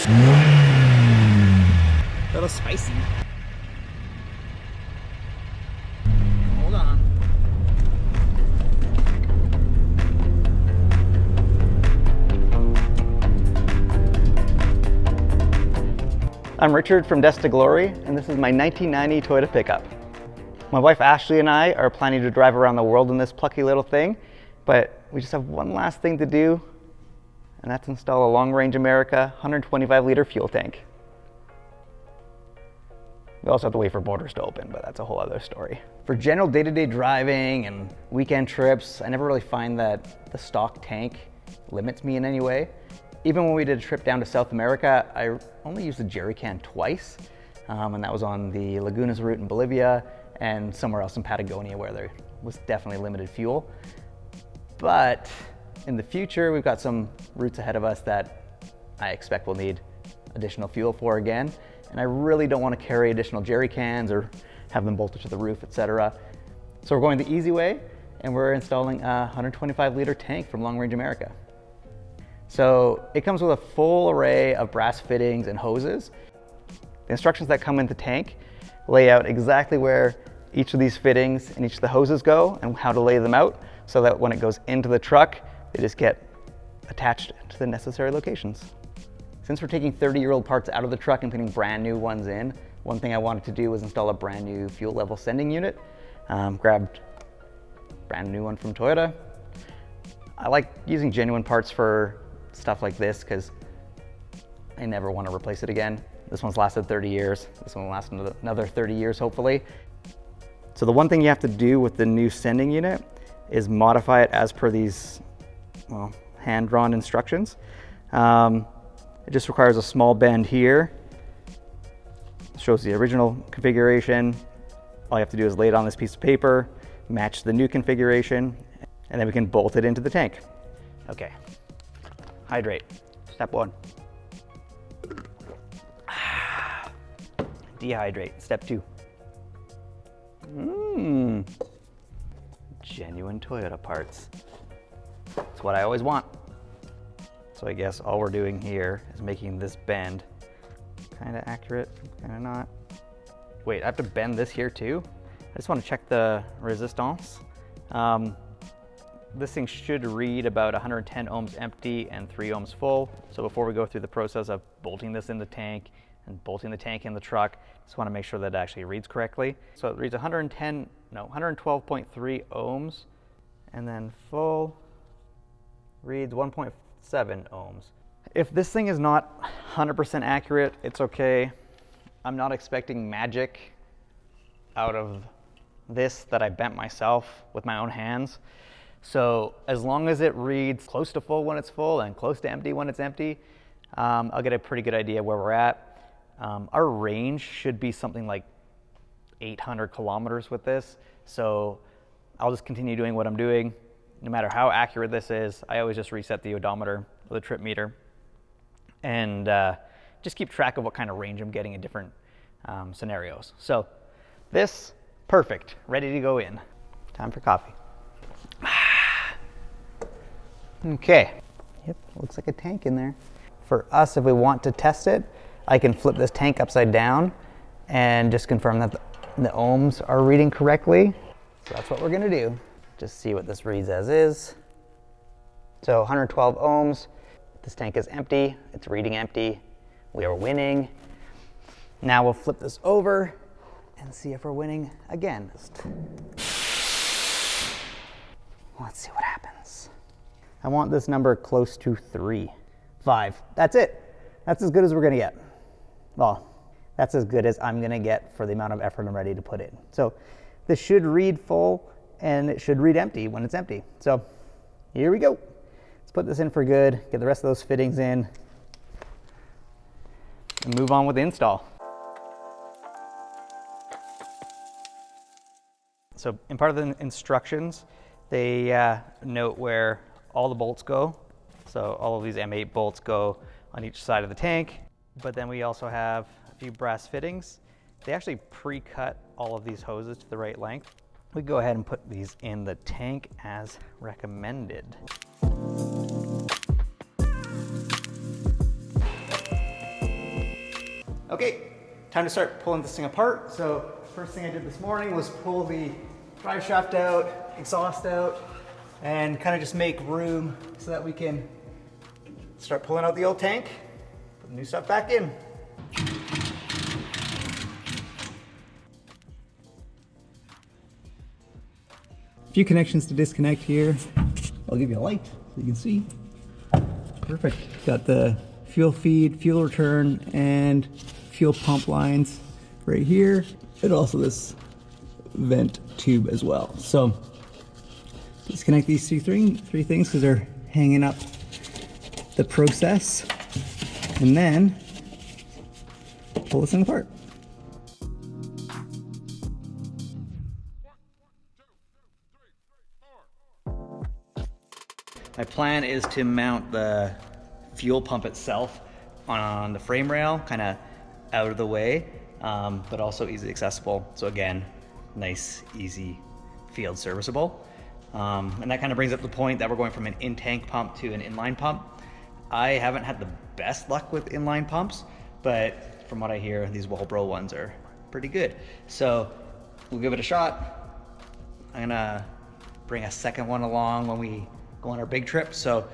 A little spicy. Hold on. I'm Richard from DeskToGlory, and this is my 1990 Toyota pickup. My wife Ashley and I are planning to drive around the world in this plucky little thing, but we just have one last thing to do, and that's install a long-range America 125-liter fuel tank. We also have to wait for borders to open, but that's a whole other story. For general day-to-day driving and weekend trips, I never really find that the stock tank limits me in any way. Even when we did a trip down to South America, I only used the jerry can twice, and that was on the Laguna's route in Bolivia and somewhere else in Patagonia where there was definitely limited fuel. But in the future, we've got some routes ahead of us that I expect we'll need additional fuel for again. And I really don't want to carry additional jerry cans or have them bolted to the roof, etc. So we're going the easy way, and we're installing a 125-liter tank from Long Range America. So it comes with a full array of brass fittings and hoses. The instructions that come in the tank lay out exactly where each of these fittings and each of the hoses go and how to lay them out so that when it goes into the truck, they just get attached to the necessary locations. Since we're taking 30-year-old parts out of the truck and putting brand new ones in, one thing I wanted to do was install a brand new fuel level sending unit. Grabbed a brand new one from Toyota. I like using genuine parts for stuff like this because I never want to replace it again. This one's lasted 30 years. This one will last another 30 years, hopefully. So the one thing you have to do with the new sending unit is modify it as per these, well, hand-drawn instructions. It just requires a small bend here. It shows the original configuration. All you have to do is lay it on this piece of paper, match the new configuration, and then we can bolt it into the tank. Okay, hydrate, step one. Dehydrate, step two. Genuine Toyota parts. That's what I always want. So I guess all we're doing here is making this bend kind of accurate, kind of not. Wait, I have to bend this here too? I just want to check the resistance. This thing should read about 110 ohms empty and 3 ohms full. So before we go through the process of bolting this in the tank and bolting the tank in the truck, just want to make sure that it actually reads correctly. So it reads 112.3 ohms, and then full reads 1.7 ohms. If this thing is not 100% accurate, it's okay. I'm not expecting magic out of this that I bent myself with my own hands. So as long as it reads close to full when it's full and close to empty when it's empty, I'll get a pretty good idea where we're at. Our range should be something like 800 kilometers with this. So I'll just continue doing what I'm doing. No matter how accurate this is, I always just reset the odometer or the trip meter and just keep track of what kind of range I'm getting in different scenarios. So this, perfect, ready to go in. Time for coffee. Okay, yep, looks like a tank in there. For us, if we want to test it, I can flip this tank upside down and just confirm that the ohms are reading correctly. So that's what we're gonna do. Just see what this reads as is. So 112 ohms, this tank is empty, it's reading empty. We are winning. Now we'll flip this over and see if we're winning again. Let's see what happens. I want this number close to 3. 5, that's it. That's as good as we're gonna get. Well, that's as good as I'm gonna get for the amount of effort I'm ready to put in. So this should read full and it should read empty when it's empty. So here we go. Let's put this in for good, get the rest of those fittings in, and move on with the install. So in part of the instructions, they note where all the bolts go. So all of these M8 bolts go on each side of the tank. But then we also have a few brass fittings. They actually pre-cut all of these hoses to the right length. We go ahead and put these in the tank as recommended. Okay, time to start pulling this thing apart. So first thing I did this morning was pull the drive shaft out, exhaust out, and kind of just make room so that we can start pulling out the old tank, put the new stuff back in. A few connections to disconnect here. I'll give you a light so you can see. Perfect. Got the fuel feed, fuel return, and fuel pump lines right here, and also this vent tube as well. So disconnect these three things because they're hanging up the process, and then pull this thing apart. My plan is to mount the fuel pump itself on the frame rail, kind of out of the way, but also easily accessible. So again, nice, easy, field serviceable. And that kind of brings up the point that we're going from an in-tank pump to an inline pump. I haven't had the best luck with inline pumps, but from what I hear, these Walbro ones are pretty good. So we'll give it a shot. I'm gonna bring a second one along when we go on our big trip. So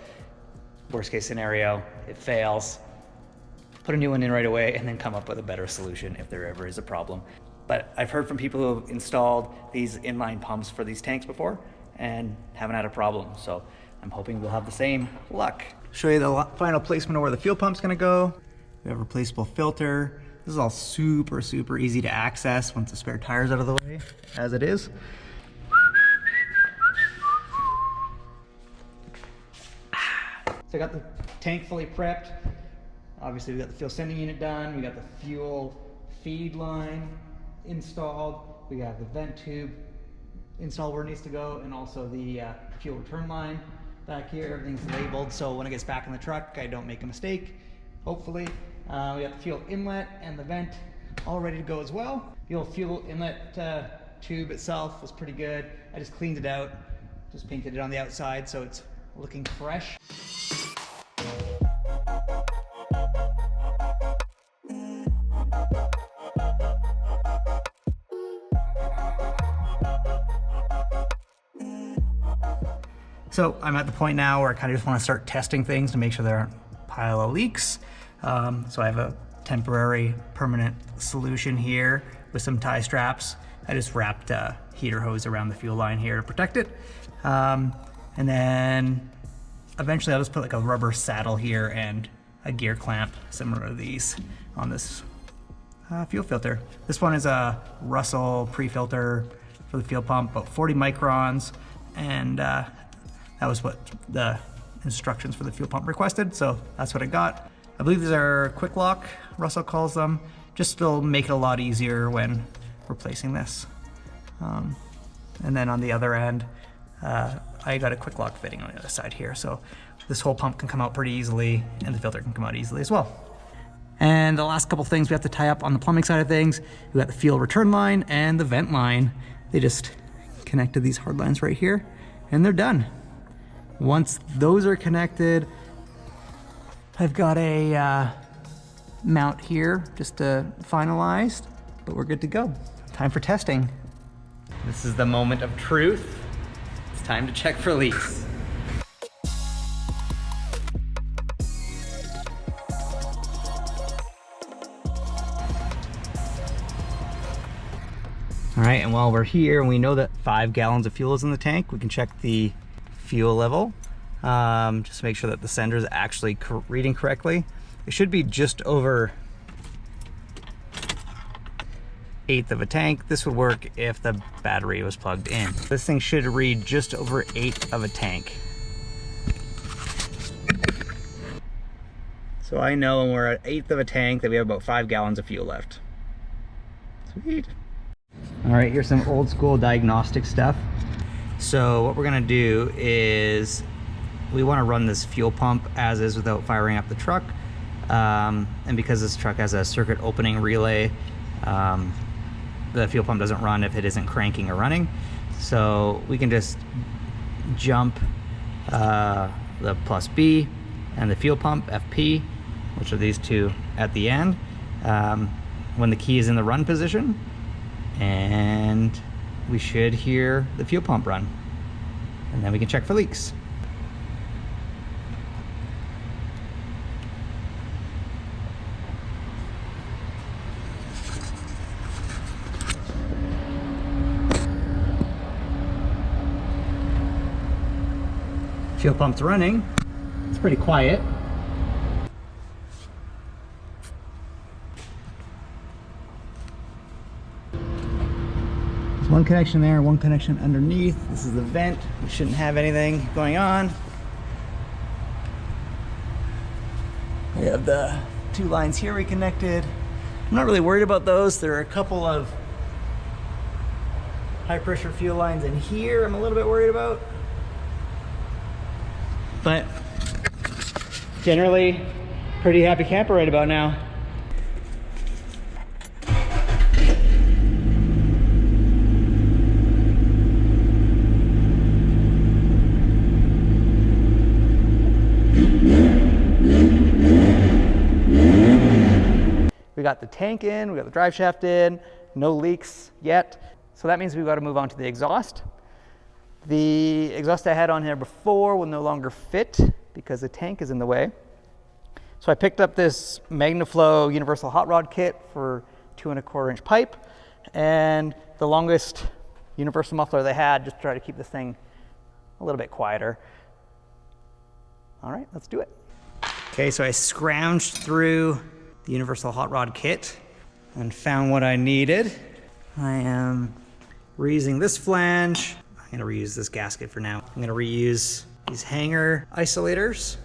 worst case scenario, it fails, put a new one in right away, and then come up with a better solution if there ever is a problem. But I've heard from people who have installed these inline pumps for these tanks before and haven't had a problem. So I'm hoping we'll have the same luck. Show you the final placement of where the fuel pump's gonna go. We have a replaceable filter. This is all super, super easy to access once the spare tire's out of the way, as it is. So I got the tank fully prepped. Obviously we got the fuel sending unit done. We got the fuel feed line installed. We got the vent tube installed where it needs to go, and also the fuel return line back here. Everything's labeled, so when it gets back in the truck, I don't make a mistake, hopefully. We got the fuel inlet and the vent all ready to go as well. The old fuel inlet tube itself was pretty good. I just cleaned it out, just painted it on the outside so it's looking fresh. So I'm at the point now where I kind of just want to start testing things to make sure there aren't a pile of leaks. So I have a temporary permanent solution here with some tie straps. I just wrapped a heater hose around the fuel line here to protect it. And then eventually I'll just put like a rubber saddle here and a gear clamp similar to these on this fuel filter. This one is a Russell pre-filter for the fuel pump, about 40 microns, and that was what the instructions for the fuel pump requested, so that's what I got. I believe these are quick lock, Russell calls them, just to make it a lot easier when replacing this. And then on the other end, I got a quick lock fitting on the other side here, so this whole pump can come out pretty easily, and the filter can come out easily as well. And the last couple things we have to tie up on the plumbing side of things, we got the fuel return line and the vent line. They just connect to these hard lines right here, and they're done. Once those are connected, I've got a mount here just finalized, but we're good to go. Time for testing. This is the moment of truth. It's time to check for leaks. All right, and while we're here and we know that 5 gallons of fuel is in the tank, we can check the fuel level, just to make sure that the sender is actually reading correctly. It should be just over 1/8 of a tank. This would work if the battery was plugged in. This thing should read just over 1/8 of a tank. So I know when we're at 1/8 of a tank that we have about 5 gallons of fuel left. Sweet. All right, here's some old school diagnostic stuff. So what we're gonna do is we wanna run this fuel pump as is without firing up the truck. And because this truck has a circuit opening relay, the fuel pump doesn't run if it isn't cranking or running. So we can just jump the plus B and the fuel pump, FP, which are these two at the end. when the key is in the run position, and we should hear the fuel pump run, and then we can check for leaks. Fuel pump's running. It's pretty quiet. There's one connection there, one connection underneath. This is the vent. We shouldn't have anything going on. We have the two lines here reconnected. I'm not really worried about those. There are a couple of high pressure fuel lines in here I'm a little bit worried about. But generally, pretty happy camper right about now. We got the tank in, we got the drive shaft in, no leaks yet. So that means we've got to move on to the exhaust. The exhaust I had on here before will no longer fit because the tank is in the way. So I picked up this Magnaflow universal hot rod kit for 2¼ inch pipe, and the longest universal muffler they had, just to try to keep this thing a little bit quieter. All right, let's do it. Okay, so I scrounged through the universal hot rod kit and found what I needed. I am reusing this flange. I'm gonna reuse this gasket for now. I'm gonna reuse these hanger isolators.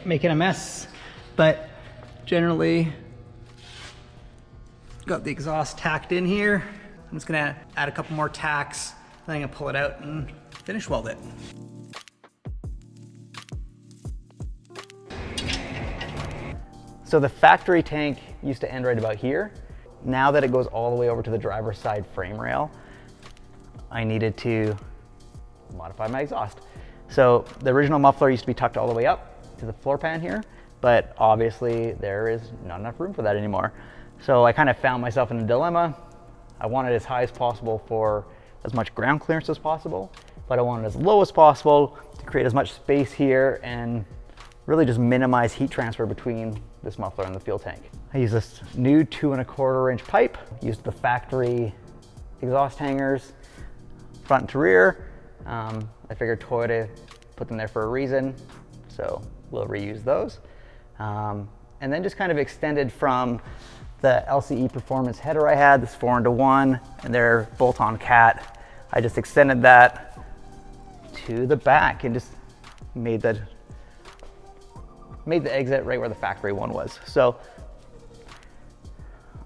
Making a mess, but generally got the exhaust tacked in here. I'm just gonna add a couple more tacks, then I'm gonna pull it out and finish weld it. So the factory tank used to end right about here. Now that it goes all the way over to the driver's side frame rail, I needed to modify my exhaust. So the original muffler used to be tucked all the way up to the floor pan here, but obviously there is not enough room for that anymore. So I kind of found myself in a dilemma. I wanted as high as possible for as much ground clearance as possible, but I wanted as low as possible to create as much space here and really just minimize heat transfer between this muffler and the fuel tank. I used this new 2¼ inch pipe, used the factory exhaust hangers, front to rear. I figured Toyota put them there for a reason, so we'll reuse those. And then just kind of extended from the LCE performance header I had, this 4-into-1, and their bolt-on cat. I just extended that to the back and just made the exit right where the factory one was. So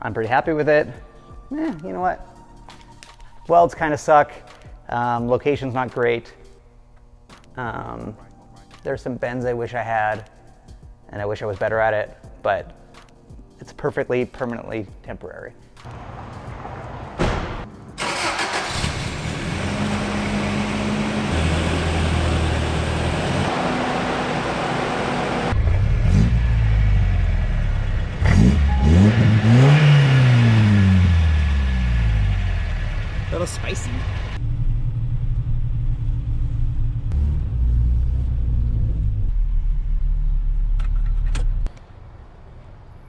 I'm pretty happy with it. You know what? Welds kind of suck. Location's not great. There's some bends I wish I had, and I wish I was better at it, but it's perfectly, permanently temporary. A little spicy.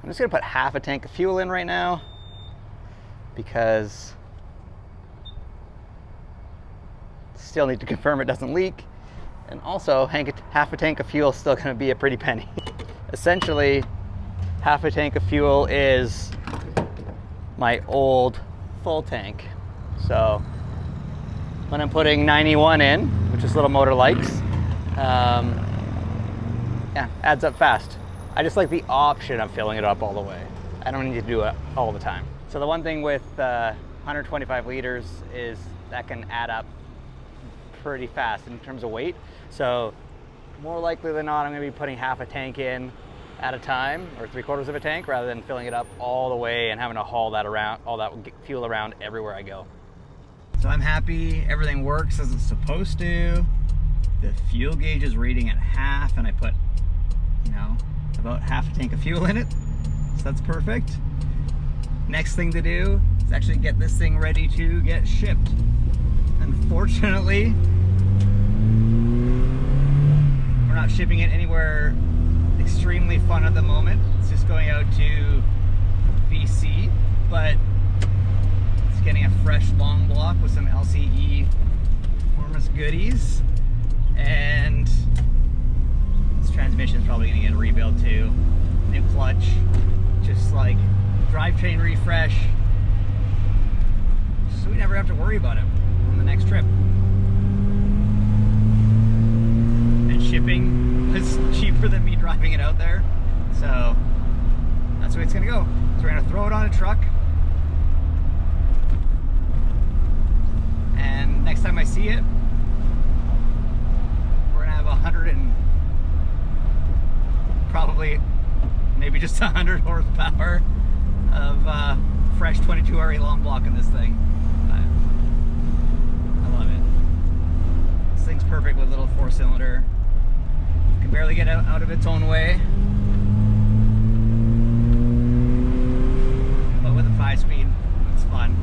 I'm just gonna put half a tank of fuel in right now because still need to confirm it doesn't leak. And also half a tank of fuel is still gonna be a pretty penny. Essentially, half a tank of fuel is my old full tank. So when I'm putting 91 in, which this little motor likes, yeah, adds up fast. I just like the option of filling it up all the way. I don't need to do it all the time. So the one thing with 125 liters is that can add up pretty fast in terms of weight. So more likely than not, I'm gonna be putting half a tank in at a time, or 3/4 of a tank, rather than filling it up all the way and having to haul that around, all that fuel around everywhere I go. So I'm happy everything works as it's supposed to. The fuel gauge is reading at half, and I put, you know, about half a tank of fuel in it. So that's perfect. Next thing to do is actually get this thing ready to get shipped. Unfortunately, we're not shipping it anywhere extremely fun at the moment. It's just going out to BC, but it's getting a fresh long block with some LCE performance goodies, and this transmission is probably going to get a rebuild too. New clutch, just like drivetrain refresh, so we never have to worry about it on the next trip. And shipping was cheaper than me driving it out there, so that's the way it's gonna go. So we're gonna throw it on a truck, and next time I see it, we're gonna have 100 and probably maybe just 100 horsepower of fresh 22 RE long block in this thing. I love it. This thing's perfect with a little 4-cylinder. Can barely get out of its own way, but with a 5-speed, it's fun.